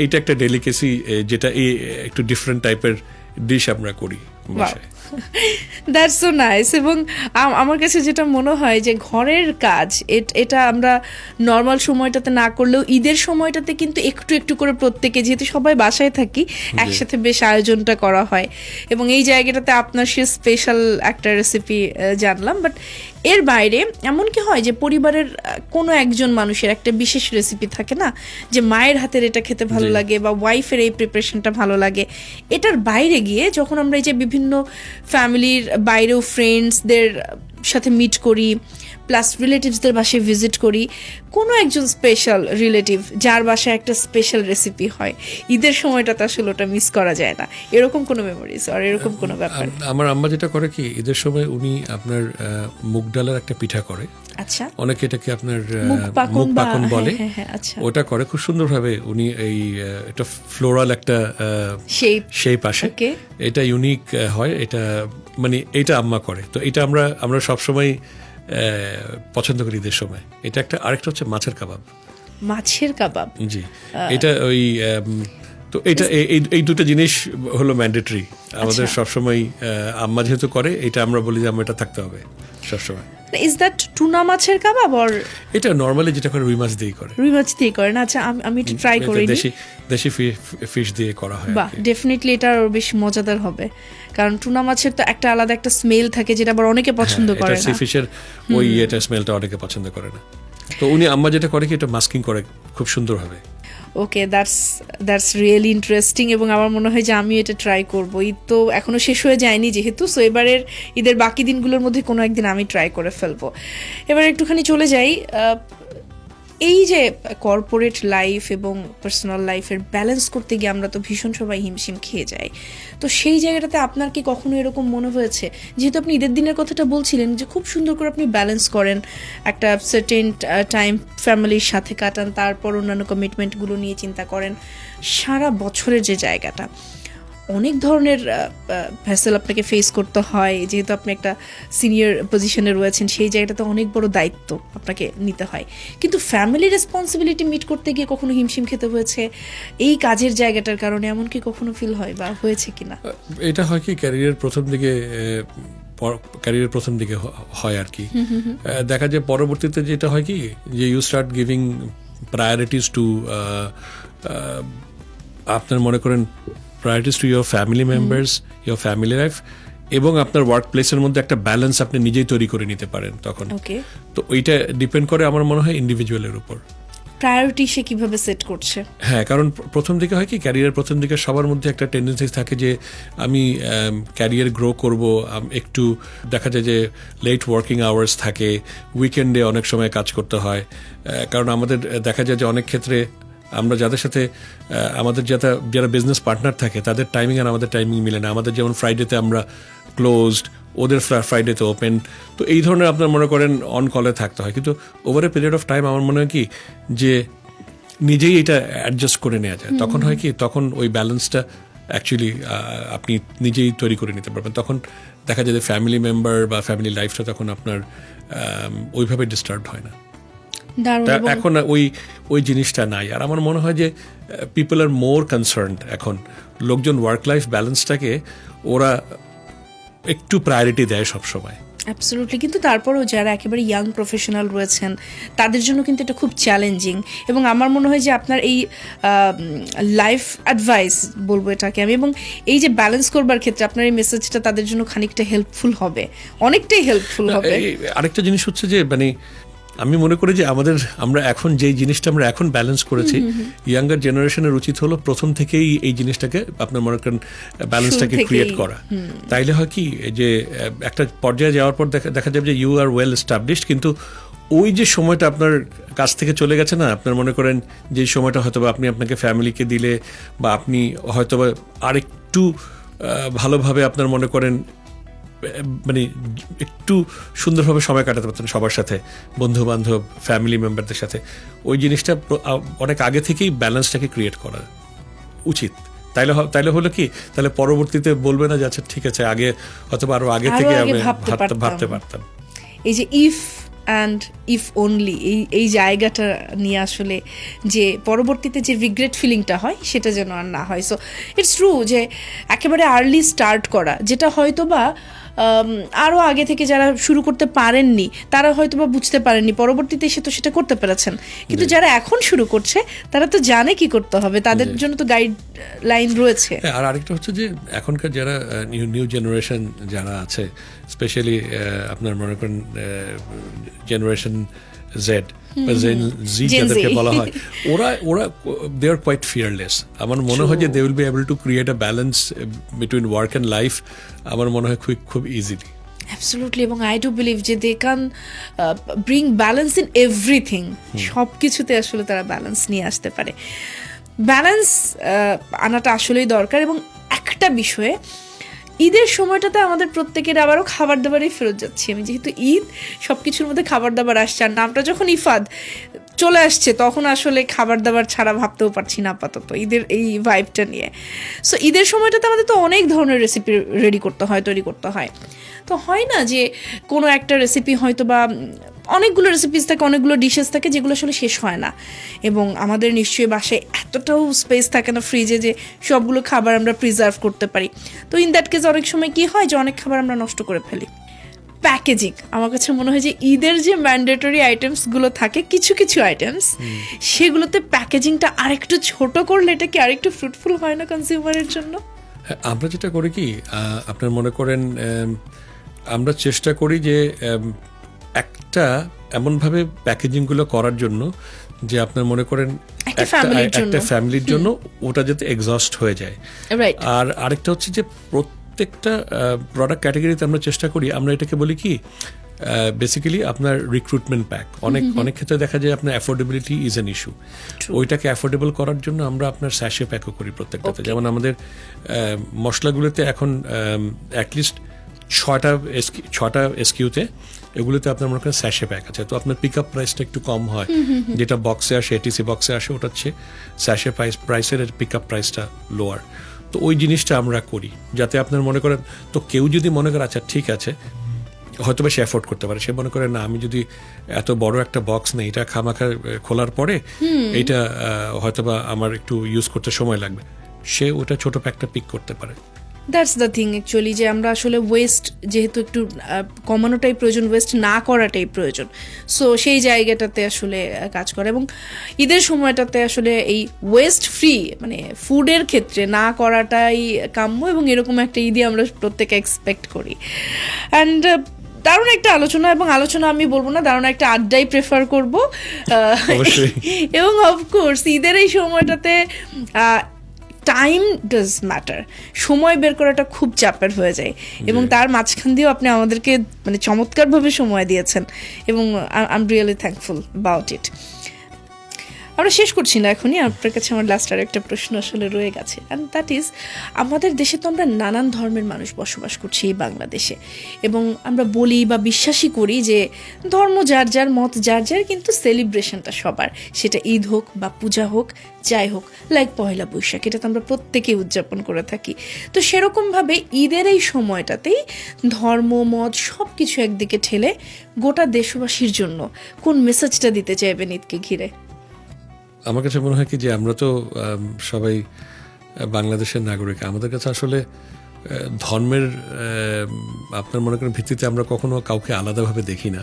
এইটা একটা ডেলিকেসি, যেটা একটু ডিফারেন্ট টাইপের ডিশ আমরা করি বাসায়। That's so nice. এবং আমার কাছে যেটা মনে হয় যে ঘরের কাজ এটা আমরা নর্মাল সময়টাতে না করলেও ঈদের সময়টাতে কিন্তু একটু একটু করে প্রত্যেকে, যেহেতু সবাই বাসায় থাকি, একসাথে বেশ আয়োজনটা করা হয়। এবং এই জায়গাটাতে আপনার সে স্পেশাল একটা রেসিপি জানলাম। বাট এর বাইরে এমন কি হয় যে পরিবারের কোনো একজন মানুষের একটা বিশেষ রেসিপি থাকে না, যে মায়ের হাতের এটা খেতে ভালো জি। লাগে বা ওয়াইফের এই প্রিপারেশনটা ভালো লাগে, এটার বাইরে গিয়ে যখন আমরা এই যে বিভিন্ন ফ্যামিলির বাইরেও ফ্রেন্ডসদের সাথে মিট করি, প্লাস রিলেটিভসদের বাসায় ভিজিট করি, কোনো একজন স্পেশাল রিলেটিভ যার বাসায় একটা স্পেশাল রেসিপি হয়, ঈদের সময়টাতে আসলে ওটা মিস করা যায় না, এরকম কোনো মেমোরিজ আর এরকম কোনো ব্যাপার? আমার আম্মা যেটা করে কি, ঈদের সময় উনি আপনার মুগ ডালের একটা পিঠা করে, আচ্ছা, অনেকে এটাকে আপনার মুগ মুগ পাকন বলে, হ্যাঁ, আচ্ছা, ওটা করে খুব সুন্দরভাবে উনি। এই এটা ফ্লোরাল একটা শেপ আসে, ওকে, এটা ইউনিক হয়, এটা মানে এটা আম্মা করে। তো এটা আমরা সবসময় পছন্দ করি ঈদের সময়। এটা আরেকটা হচ্ছে মাছের কাবাব। মাছের কাবাব, জি, এটা তো এটা এই দুটো জিনিস হলো ম্যান্ডেটরি আমাদের সবসময়। আম্মা যেহেতু করে, এটা আমরা বলি যে আমরা এটা থাকতে হবে সবসময়। ইজ দ্যাট টুনা মাছের কাবাব? অর এটা নর্মালি যেটা করে রুই মাছ দিয়ে করে। রুই মাছ দিয়ে করেন? আচ্ছা, আমি একটু ট্রাই এটা করিনি। দেশি ফিশ দিয়ে করা হয়। বাহ, ডেফিনেটলি এটা আরো বেশ মজাদার হবে, কারণ টুনা মাছের তো একটা আলাদা একটা স্মেল থাকে যেটা আবার অনেকে পছন্দ করে না। সি ফিশের এটা স্মেলটা অনেকে পছন্দ করে না। তো উনি আম্মা যেটা করে কি, এটা মাস্কিং করে খুব সুন্দর হবে। ওকে, দ্যাটস রিয়েলি ইন্টারেস্টিং। এবং আমার মনে হয় যে আমি এটা ট্রাই করবো। ঈদ তো এখনো শেষ হয়ে যায়নি যেহেতু, সো এবারের ঈদের বাকি দিনগুলোর মধ্যে কোনো একদিন আমি ট্রাই করে ফেলবো। এবার একটুখানি চলে যাই, এই যে কর্পোরেট লাইফ এবং পার্সোনাল লাইফের ব্যালেন্স করতে গিয়ে আমরা তো ভীষণ সবাই হিমশিম খেয়ে যাই। তো সেই জায়গাটাতে আপনার কি কখনো এরকম মনে হয়েছে, যেহেতু আপনি ঈদের দিনের কথাটা বলছিলেন যে খুব সুন্দর করে আপনি ব্যালেন্স করেন, একটা সার্টেন টাইম ফ্যামিলির সাথে কাটান, তারপর অন্যান্য কমিটমেন্টগুলো নিয়ে চিন্তা করেন, সারা বছরের যে জায়গাটা অনেক ধরনের ভ্যাসেল আপনাকে ফেস করতে হয়, যেহেতু আপনি একটা সিনিয়র পজিশনে রয়েছেন, সেই জায়গাটাতে অনেক বড় দায়িত্ব আপনাকে নিতে হয়। কিন্তু ফ্যামিলি রেসপন্সিবিলিটি মিট করতে গিয়ে কখনো হিমশিম খেতে হয়েছে এই কাজের জায়গাটার কারণে, এমন কি কখনো ফিল হয় বা হয়েছে কিনা? এটা হয় কি, ক্যারিয়ার প্রথম দিকে ক্যারিয়ারের প্রথম দিকে হয় আর কি। দেখা যায় পরবর্তীতে যেটা হয় কি যে you start giving priorities to আপনার মনে করেন priorities to your family members, your family life, এবং আপনার ওয়ার্ক প্লেসের মধ্যে একটা ব্যালেন্স আপনি নিজেই তৈরি করে নিতে পারেন তখন। ওকে, তো ওইটা ডিপেন্ড করে আমার মনে হয় ইন্ডিভিজুয়ালের উপর। প্রায়োরিটি সে কিভাবে সেট করছে? হ্যাঁ, কারণ প্রথম দিকে হয় কি ক্যারিয়ারের প্রথম দিকে সবার মধ্যে একটা টেন্ডেন্সি থাকে যে আমি ক্যারিয়ার গ্রো করব, একটু দেখা যায় যে লেট ওয়ার্কিং আওয়ার্স থাকে, উইকেন্ডে অনেক সময় কাজ করতে হয়। কারণ আমাদের দেখা যায় যে অনেক ক্ষেত্রে আমরা যাদের সাথে আমাদের যারা বিজনেস পার্টনার থাকে তাদের টাইমিং আর আমাদের টাইমিং মিলে না। আমাদের যেমন ফ্রাইডেতে আমরা ক্লোজড, ওদের ফ্রাইডেতে ওপেন। তো এই ধরনের আপনার মনে করেন অন কলে থাকতে হয়, কিন্তু over a period of time আমার মনে হয় কি যে নিজেই এটা অ্যাডজাস্ট করে নেওয়া যায়। তখন হয় কি তখন ওই ব্যালেন্সটা অ্যাকচুয়ালি আপনি নিজেই তৈরি করে নিতে পারবেন। তখন দেখা যায় যে ফ্যামিলি মেম্বার বা ফ্যামিলি লাইফটা তখন আপনার ওইভাবে ডিস্টার্ব হয় না। এখন ওই জিনিসটা নাই। আর আমার মনে হয় যে পিপল আর মোর কনসার্নড এখন, লোকজন ওয়ার্ক লাইফ ব্যালেন্সটাকে ওরা একটু প্রায়োরিটি দেয় সবসময়। অ্যাবসলিউটলি, কিন্তু তারপরেও যারা একেবারে ইয়াং প্রফেশনাল রয়েছেন তাদের জন্য কিন্তু এটা খুব চ্যালেঞ্জিং। এবং আমার মনে হয় যে আপনার এই লাইফ অ্যাডভাইস বলবো এটাকে আমি, এবং এই যে ব্যালেন্স করবার ক্ষেত্রে আপনার এই মেসেজটা তাদের জন্য খানিকটা হেল্পফুল হবে, অনেকটাই হেল্পফুল হবে। আরেকটা জিনিস হচ্ছে যে মানে আমি মনে করি যে আমরা এখন যেই জিনিসটা আমরা এখন ব্যালেন্স করেছি, ইয়াঙ্গার জেনারেশনের উচিত হলো প্রথম থেকেই এই জিনিসটাকে আপনার মনে করেন ব্যালেন্সটাকে ক্রিয়েট করা। তাইলে হয় কি যে একটা পর্যায়ে যাওয়ার পর দেখা যাবে যে ইউ আর ওয়েল এস্টাবলিশড, কিন্তু ওই যে সময়টা আপনার কাছ থেকে চলে গেছে না, আপনার মনে করেন যে সময়টা হয়তো আপনি আপনাকে ফ্যামিলিকে দিলে বা আপনি হয়তো আরেকটু ভালোভাবে আপনার মনে করেন মানে একটু সুন্দরভাবে সময় কাটাতে পারতেন সবার সাথে, বন্ধু বান্ধব, ফ্যামিলি মেম্বারদের সাথে, ওই জিনিসটা অনেক আগে থেকেই ব্যালেন্সটাকে ক্রিয়েট করা উচিত। তাইলে হলো কি, তাহলে পরবর্তীতে বলবে না যে আচ্ছা ঠিক আছে আগে হয়তো আরো আগে থেকে আমি ভাবতে পারতাম। এই যে ইফ অ্যান্ড ইফ অনলি এই জায়গাটা নিয়ে আসলে যে পরবর্তীতে যে রিগ্রেট ফিলিংটা হয় সেটা যেন আর না হয়। সো ইটস ট্রু যে একেবারে আর্লি স্টার্ট করা, যেটা হয়তো বা আরও আগে থেকে যারা শুরু করতে পারেননি তারা হয়তো বা বুঝতে পারেননি, পরবর্তীতে এসে তো সেটা করতে পেরেছেন। কিন্তু যারা এখন শুরু করছে তারা তো জানে কি করতে হবে, তাদের জন্য তো গাইডলাইন রয়েছে। আর আরেকটা হচ্ছে যে এখনকার যারা নিউ জেনারেশন যারা আছে, স্পেশালি আপনার মনে করেন জেনারেশন জেড বা জি যাদেরকে বলা হয়, ওরা দে আর কোয়াইট ফিয়ারলেস। আমার মনে হয় যে they will be able to create a balance between work and life, আমার মনে হয় খুব ইজিলি। অ্যাবসলিউটলি, এবং আই ডু বিলিভ যে they can bring balance in everything, সব কিছুতে আসলে তারা ব্যালেন্স নিয়ে আসতে পারে। ব্যালেন্স আনাটা আসলেই দরকার। এবং একটা বিষয়ে ঈদের সময়টাতে আমাদের প্রত্যেকের আবারও খাবার দাবারেই ফেরত যাচ্ছি আমি, যেহেতু ঈদ সব কিছুর মধ্যে খাবার দাবার আসছে, আর নামটা যখন ইফাদ চলে আসছে তখন আসলে খাবার দাবার ছাড়া ভাবতেও পারছি না আপাতত ঈদের এই ভাইবটা নিয়ে। সো ঈদের সময়টাতে আমাদের তো অনেক ধরনের রেসিপি তৈরি করতে হয়। তো হয় না যে কোনো একটা রেসিপি হয়তো বা অনেকগুলো রেসিপিস থাকে, অনেকগুলো ডিশেস থাকে যেগুলো আসলে শেষ হয় না। এবং আমাদের নিশ্চয়ই বাসায় এতটাও স্পেস থাকে না ফ্রিজে যে সবগুলো খাবার আমরা প্রিজার্ভ করতে পারি। তো ইন দ্যাট কেস অনেক সময় কি হয় যে অনেক খাবার আমরা নষ্ট করে ফেলি। প্যাকেজিং, আমার কাছে মনে হয় যে ঈদের যে ম্যান্ডেটরি আইটেমসগুলো থাকে, কিছু কিছু আইটেমস, সেগুলোতে প্যাকেজিংটা আরেকটু ছোট করলে এটা কি আরেকটু ফ্রুটফুল হয় না কনজিউমারের জন্য? আমরা যেটা করি কি আপনার মনে করেন আমরা চেষ্টা করি যে একটা এমনভাবে প্যাকেজিংগুলো করার জন্য যে আপনার মনে করেন একটা ফ্যামিলির জন্য ওটা যাতে এক্সস্ট হয়ে যায়। আর আরেকটা হচ্ছে যে প্রত্যেকটা প্রোডাক্ট ক্যাটাগরিতে আমরা চেষ্টা করি, আমরা এটাকে বলি কি বেসিক্যালি আপনার রিক্রুটমেন্ট প্যাক। অনেক ক্ষেত্রে দেখা যায় আপনার অ্যাফোর্ডেবিলিটি ইজ অ্যান ইস্যু। ওইটাকে অ্যাফোর্ডেবল করার জন্য আমরা আপনার স্যাশে প্যাকও করি প্রত্যেকটাতে। যেমন আমাদের মশলাগুলোতে এখন অ্যাটলিস্ট 6টা এসকিউতে এগুলোতে আপনার মনে করেন স্যাশে প্যাক আছে। তো আপনার পিক আপ প্রাইসটা একটু কম হয়, যেটা বক্সে আসে এটিসি বক্সে আসে ওটা হচ্ছে স্যাশে প্রাইসের পিক আপ প্রাইসটা লোয়ার। তো ওই জিনিসটা আমরা করি যাতে আপনার মনে করেন, তো কেউ যদি মনে করে আচ্ছা ঠিক আছে হয়তো বা সে অ্যাফোর্ড করতে পারে, সে মনে করে না আমি যদি এত বড় একটা বক্স নেই, এটা খামাখা খোলার পরে এইটা হয়তো বা আমার একটু ইউজ করতে সময় লাগবে, সে ওটা ছোট প্যাকটা পিক করতে পারে। দ্যাটস দ্য থিং অ্যাকচুয়ালি, যে আমরা আসলে ওয়েস্ট যেহেতু একটু কমানোটাই প্রয়োজন, ওয়েস্ট না করাটাই প্রয়োজন। সো সেই জায়গাটাতে আসলে কাজ করে, এবং ঈদের সময়টাতে আসলে এই ওয়েস্ট ফ্রি মানে ফুডের ক্ষেত্রে না করাটাই কাম্য, এবং এরকম একটা ঈদই আমরা প্রত্যেকে এক্সপেক্ট করি। অ্যান্ড দারুণ একটা আলোচনা, এবং আলোচনা আমি বলবো না, দারুণ একটা আড্ডাই প্রেফার করবো। অবশ্যই। এবং অফকোর্স ঈদের এই সময়টাতে টাইম ডাজ ম্যাটার, সময় বের করাটা খুব চাপের হয়ে যায়, এবং তার মাঝখান দিয়েও আপনি আমাদেরকে মানে চমৎকারভাবে সময় দিয়েছেন, এবং I am really thankful about it. আমরা শেষ করছি না এখনই, আপনার কাছে আমার লাস্ট আর একটা প্রশ্ন আসলে রয়ে গেছে, অ্যান্ড দ্যাট ইজ, আমাদের দেশে তো আমরা নানান ধর্মের মানুষ বসবাস করছি এই বাংলাদেশে, এবং আমরা বলি বা বিশ্বাসই করি যে ধর্ম যার যার, মত যার যার, কিন্তু সেলিব্রেশনটা সবার, সেটা ঈদ হোক বা পূজা হোক, যাই হোক, লাইক পয়লা বৈশাখ, এটা তো আমরা প্রত্যেকেই উদযাপন করে থাকি। তো সেরকমভাবে ঈদের এই সময়টাতেই ধর্ম, মত সব কিছু একদিকে ঠেলে গোটা দেশবাসীর জন্য কোন মেসেজটা দিতে চাইবেন ঈদকে ঘিরে? আমার কাছে মনে হয় কি যে আমরা তো সবাই বাংলাদেশের নাগরিক, আমাদের কাছে আসলে ধর্মের আপনার মনে করেন ভিত্তিতে আমরা কখনো কাউকে আলাদাভাবে দেখি না।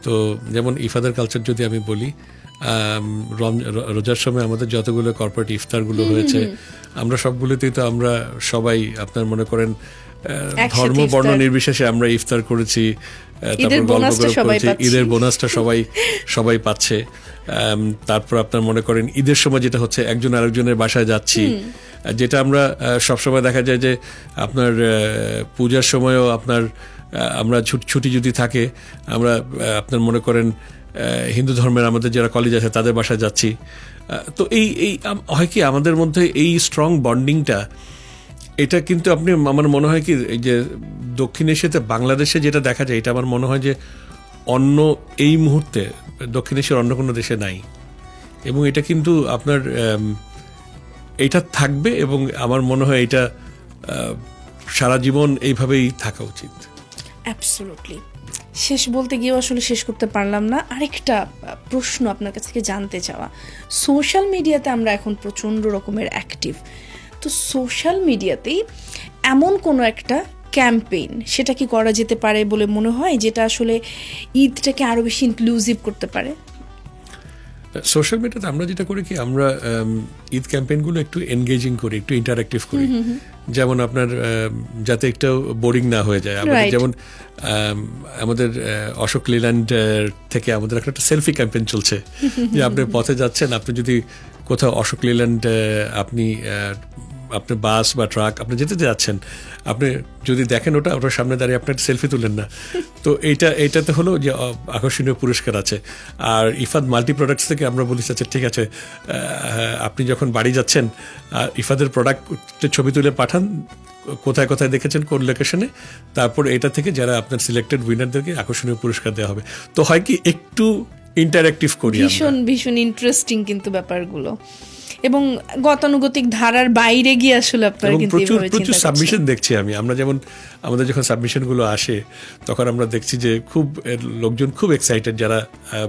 তো যেমন ইফাদের কালচার যদি আমি বলি, রোজার সময় আমাদের যতগুলো কর্পোরেট ইফতারগুলো হয়েছে, আমরা সবগুলোতেই তো আমরা সবাই আপনার মনে করেন ধর্ম বর্ণ নির্বিশেষে আমরা ইফতার করেছি, তারপর গল্প করেছি, ঈদের বোনাসটা সবাই পাচ্ছে। তারপর আপনার মনে করেন ঈদের সময় যেটা হচ্ছে একজন আরেকজনের বাসায় যাচ্ছি, যেটা আমরা সবসময় দেখা যায় যে আপনার পূজার সময়ও আপনার আমরা ছুটি যদি থাকে, আমরা আপনার মনে করেন হিন্দু ধর্মের আমাদের যারা কলেজ আছে তাদের বাসায় যাচ্ছি। তো এই হয় কি আমাদের মধ্যে এই স্ট্রং বন্ডিংটা, এটা কিন্তু আপনি আমার মনে হয় কি এই যে দক্ষিণ এশিয়াতে বাংলাদেশে যেটা দেখা যায়, এটা আমার মনে হয় যে অন্য এই মুহূর্তে দক্ষিণ এশিয়ার অন্য কোনো দেশে নাই, এবং এটা কিন্তু আপনার এটা থাকবে, এবং আমার মনে হয় এটা সারা জীবন এইভাবেই থাকা উচিত। অ্যাবসলিউটলি। শেষ বলতে গিয়েও আসলে শেষ করতে পারলাম না, আরেকটা প্রশ্ন আপনার কাছ থেকে জানতে চাওয়া। সোশ্যাল মিডিয়াতে আমরা এখন প্রচণ্ড রকমের অ্যাক্টিভ, তো সোশ্যাল মিডিয়াতেই এমন কোনো একটা ক্যাম্পেইন, সেটা কি করা যেতে পারে বলে মনে হয়, যেটা আসলে ঈদটাকে আরও বেশি ইনক্লুসিভ করতে পারে? সোশ্যাল মিডিয়াতে আমরা যেটা করি কি, আমরা ঈদ ক্যাম্পেইনগুলো একটু এনগেজিং করি, একটু ইন্টারঅ্যাক্টিভ করি, যেমন আপনার যাতে একটু বোরিং না হয়ে যায়। আমাদের যেমন আমাদের অশোক লেল্যান্ড থেকে আমাদের একটা সেলফি ক্যাম্পেইন চলছে, যে আপনি পথে যাচ্ছেন, আপনি যদি কোথাও অশোক লেল্যান্ড আপনি বাস বা ট্রাক আপনি যেতে যাচ্ছেন, আপনি যদি দেখেন ওটার সামনে দাঁড়িয়ে আপনার সেলফি তুলেন না। তো এইটাতে হলো যে আকর্ষণীয় পুরস্কার আছে। আর ইফাদ মাল্টি প্রোডাক্টস থেকে আমরা বলি, আচ্ছা ঠিক আছে, আপনি যখন বাড়ি যাচ্ছেন ইফাদের প্রোডাক্টের ছবি তুলে পাঠান, কোথায় কোথায় দেখেছেন, কোন লোকেশনে, তারপর এটা থেকে যারা আপনার সিলেক্টেড উইনারদেরকে আকর্ষণীয় পুরস্কার দেওয়া হবে। তো হয় কি একটু ইন্টারঅ্যাক্টিভ করি, ভীষণ ইন্টারেস্টিং কিন্তু ব্যাপারগুলো, এবং গতানুগতিক ধারার বাইরে গিয়ে আসলে আপনারা কিন্তু প্রচুর সাবমিশন দেখছি আমরা যেমন আমাদের যখন সাবমিশনগুলো আসে তখন আমরা দেখছি যে খুব লোকজন খুব এক্সাইটেড, যারা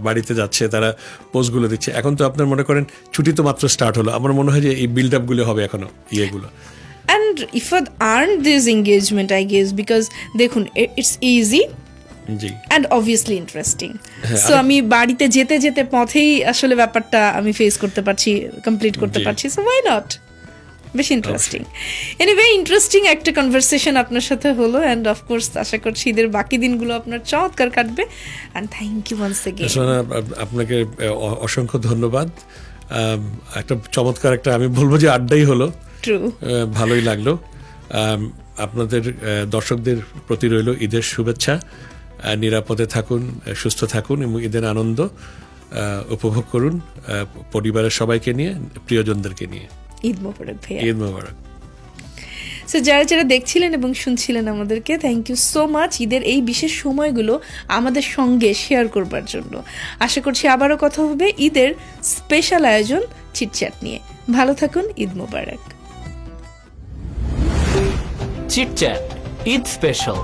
বাড়িতে যাচ্ছে তারা পোস্টগুলো দিচ্ছে। এখন তো আপনার মনে করেন ছুটি তো মাত্র স্টার্ট হলো, আমার মনে হয় যে এই বিল্ড আপগুলো হবে এখনো ইয়েগুলো। And Ifad earned this engagement, I guess, because দেখুন it's easy and obviously interesting. So আমি বাড়িতে যেতে যেতে পথেই আসলে ব্যাপারটা আমি ফেস করতে পারছি, কমপ্লিট করতে পারছি, so why not? বেশ ইন্টারেস্টিং। এনিওয়ে, ইন্টারেস্টিং একটা কনভারসেশন আপনার সাথে হলো, অ্যান্ড অফকোর্স আশা করছি ঈদের বাকি দিনগুলো আপনার চমৎকার কাটবে, and thank you once again. আপনাকে অসংখ্য ধন্যবাদ। একটা চমৎকার একটা আমি বলবো যে আড্ডাই হলো, ভালোই লাগলো। আপনাদের দর্শকদের প্রতি রইল ঈদের শুভেচ্ছা, নিরাপদে থাকুন, সুস্থ থাকুন, এবং ঈদের আনন্দ উপভোগ করুন পরিবারের সবাইকে নিয়ে, প্রিয়জনদেরকে নিয়ে। ঈদ মোবারক ভাইয়া। ঈদ মোবারক। সো যারা দেখছিলেন এবং শুনছিলেন আমাদেরকে, থ্যাংক ইউ সো মাচ ঈদের এই বিশেষ সময়গুলো আমাদের সঙ্গে শেয়ার করবার জন্য। আশা করছি আবারও কথা হবে ঈদের স্পেশাল আয়োজন চিটচ্যাট নিয়ে। ভালো থাকুন, ঈদ মোবারক। Chitchat Eid special.